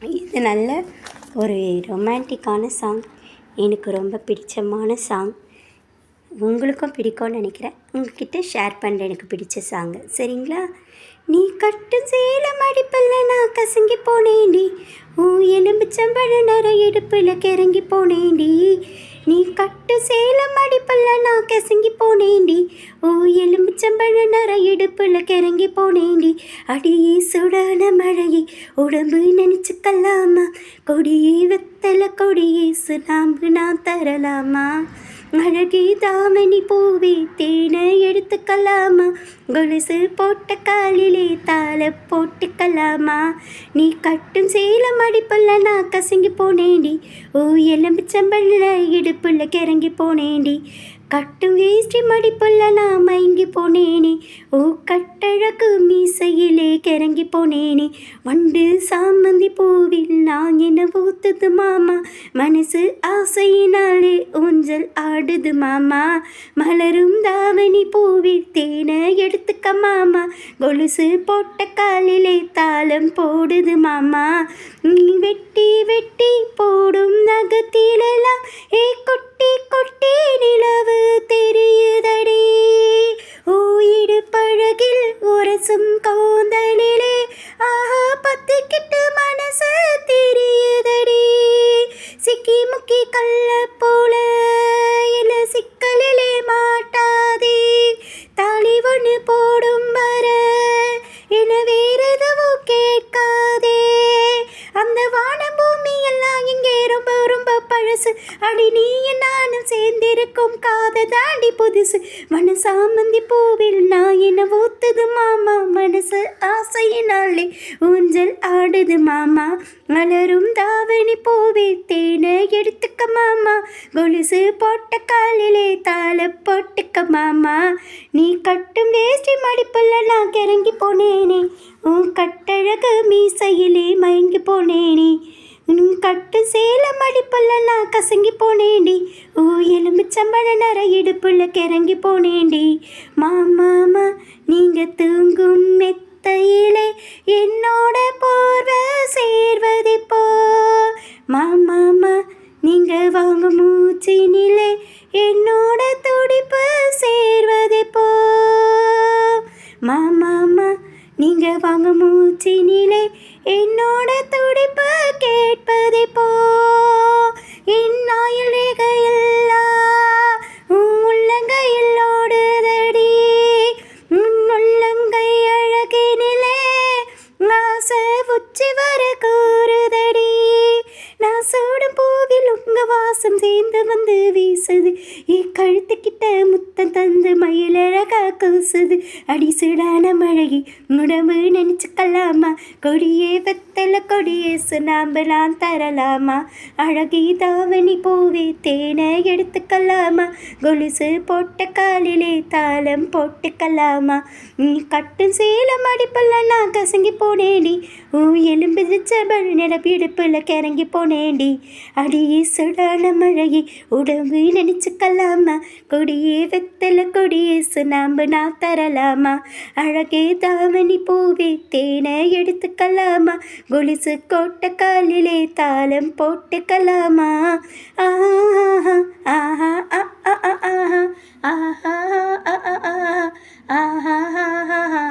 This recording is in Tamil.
இது நல்ல ஒரு ரொமான்டிக்கான சாங். எனக்கு ரொம்ப பிடிச்சமான சாங். உங்களுக்கும் பிடிக்கும்னு நினைக்கிறேன். உங்ககிட்ட ஷேர் பண்ணுறேன் எனக்கு பிடிச்ச சாங்கு. சரிங்களா? நீ கட்டும் சேலம் அடிப்பில் நான் கசங்கி போனேண்டி, எலும்பிச்சம்பழ நர இடுப்பில் கிறங்கி போனேண்டி. நீ கட்டு சேலம் அடிப்பில் நான் கசங்கி போனேண்டி, எலும்பிச்சம்பழ நர இடுப்பில் கிறங்கி போனேண்டி. அடியே சுடான மழையை உடம்பு நினச்சிக்கலாமா, கொடியே வெத்தலை கொடியே சுனாம்பு நான் தரலாமா. அழகே தாமணி பூவே தேனை எடுத்துக்கலாமா, கொலுசு போட்ட காலிலே தாளை போட்டுக்கலாமா. நீ கட்டும் சேலம் அடிப்புள்ள நான் கசங்கி போனேண்டி, எலும்பிச்சம்பழ இடுப்புள்ள கிறங்கி போனேண்டி. கட்டும் வேஷ்டி மடிப்புள்ள நான் மயங்கி போனேனே, கட்டழகு மீசையிலே கிறங்கி போனேனே. வண்டு சாமந்தி பூவில் நான் என்ன ஊத்துது மாமா, மனசு ஆசையினாலே ஊஞ்சல் ஆடுது மாமா. மலரும் தாவணி பூவில் தேனை எடுத்துக்க மாமா, கொலுசு போட்ட காலிலே தாளம் போடுது மாமா. நீ வெட்டி வெட்டி போடும் நகத்திலெல்லாம் கொட்டி கொட்டி நிலவு தெரியுதடி, இடுப்பழகில் உரசும் கோந்தலிலே ஆஹா பத்திக்கிட்டு மனசு தெரியுதடி. சிக்கி முக்கி கல்ல போல என சிக்கலிலே மாட்டாதே, தாலி ஒன்று போடும் வர என வேறெதுவும் கேட்காதே. அந்த வானம் பூமி எல்லாம் இங்கே ரொம்ப ரொம்ப பழசு, அடி நீ நானும் சேர்ந்திருக்கும் காதை தாண்டி புதுசு. மனசாமந்தி பூவில் நான் என்ன ஊத்துது மாமா, மனசு ஆசையினாலே ஊஞ்சல் ஆடுது மாமா. மலரும் தாவணி பூவே தேனை எடுத்துக்க மாமா, கொலுசு போட்ட காலிலே தாளை போட்டுக்க மாமா. நீ கட்டும் வேஷ்டி மடிப்புள்ள நான் கிறங்கி போனேனே, கட்டழகு மீசையிலே மயங்கி போனேனே. கட்டு சேலம் அடிப்புள்ள நான் கசங்கி போனேண்டி, எலும்பிச்சம்பழ நர இடுப்புள்ள கிறங்கி போனேண்டி. மாமாமா நீங்கள் தூங்கும் மெத்தையிலே என்னோட போர்வை சேர்வதிப்போ, மாமாமா நீங்கள் வாங்கும் மூச்சினிலே என்னோட துடிப்பு சேர்வதிப்போ. மாமாமா நீங்கள் வாங்கும் மூச்சினிலே என்னோட துடிப்பு கேட்பதே போ. என் ஆயுள் ரேகையெல்லாம் உள்ளங்கையில் ஓடுதடி, உள்ளங்கை அழகினிலே ஆசை உச்சி வர கூறுதடி. நான் சூடும் பூவில் உங்க வாசம் சேர்ந்து வந்து வீசுது, கழுத்துக்கிட்ட முத்தம் தந்து மயிலழகா கூசுது. அடி சுடான மழகி உடம்பு நினச்சிக்கலாமா, கொடியே வெத்தலை கொடியே சுனாம்பு நான் தரலாமா. அழகி தாவணி பூவே தேனை எடுத்துக்கலாமா, கொலுசு போட்ட காலிலே தாளம் போட்டுக்கலாமா. நீ கட்டும் சேலம் அடிப்புள்ள நான் கசங்கி போனேண்டி, எலும்பிச்சம்பழ நிலப்பிடுப்புல கிறங்கி போனேண்டி. அடியே சுடான மழகி உடம்பு நினச்சிக்கலாமா, கொடியே வெத்தலை கொடியே சுனாம்பு நான் தரலாமா. அழகே தாவணி பூவே தேனை எடுத்துக்கலாமா, கொலுசு கோட்ட காலிலே தாளம் போட்டுக்கலாமா. ஆஹா ஆஹா ஆஹா ஆஹா ஆஹா ஆஹா ஆஹா ஆஹா.